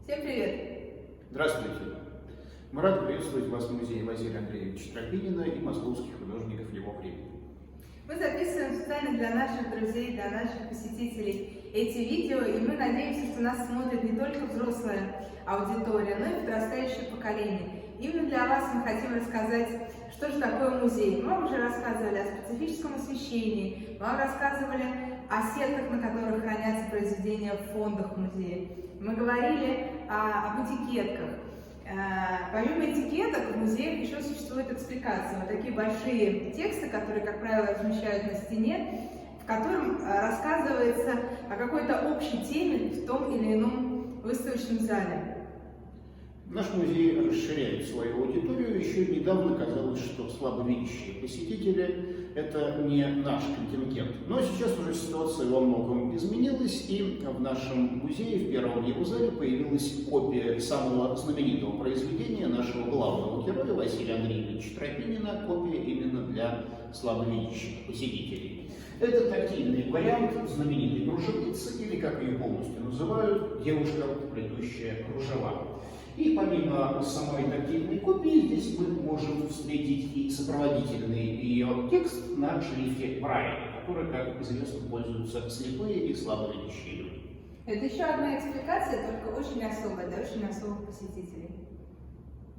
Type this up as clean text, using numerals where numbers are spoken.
Всем привет! Здравствуйте! Мы рады приветствовать вас в музее Василия Андреевича Тропинина и московских художников его времени. Мы записываем специально для наших друзей, для наших посетителей эти видео, и мы надеемся, что нас смотрит не только взрослая аудитория, но и подрастающее поколение. Именно для вас мы хотим рассказать, что же такое музей. Мы вам уже рассказывали о специфическом освещении, мы вам рассказывали о сетках, на которых хранятся произведения в фондах музея. Мы говорили об этикетках. Помимо этикеток, в музеях еще существует экспликация. Вот такие большие тексты, которые, как правило, размещают на стене, в котором рассказывается о какой-то общей теме в том или ином выставочном зале. Наш музей расширяет свою аудиторию. Еще недавно казалось, что слабовидящие посетители – это не наш контингент. Но сейчас уже ситуация во многом изменилась, и в нашем музее, в первом его зале, появилась копия самого знаменитого произведения нашего главного героя Василия Андреевича Тропинина, копия именно для слабовидящих посетителей. Это тактильный вариант знаменитой кружевницы, или, как ее полностью называют, девушка, плетущая кружева. И помимо самой тактильной копии, здесь мы можем встретить и сопроводительный ее текст на шрифте Брайля, который, как известно, пользуются слепые и слабовидящие люди. Это еще одна экспликация, только очень особая, для очень особых посетителей.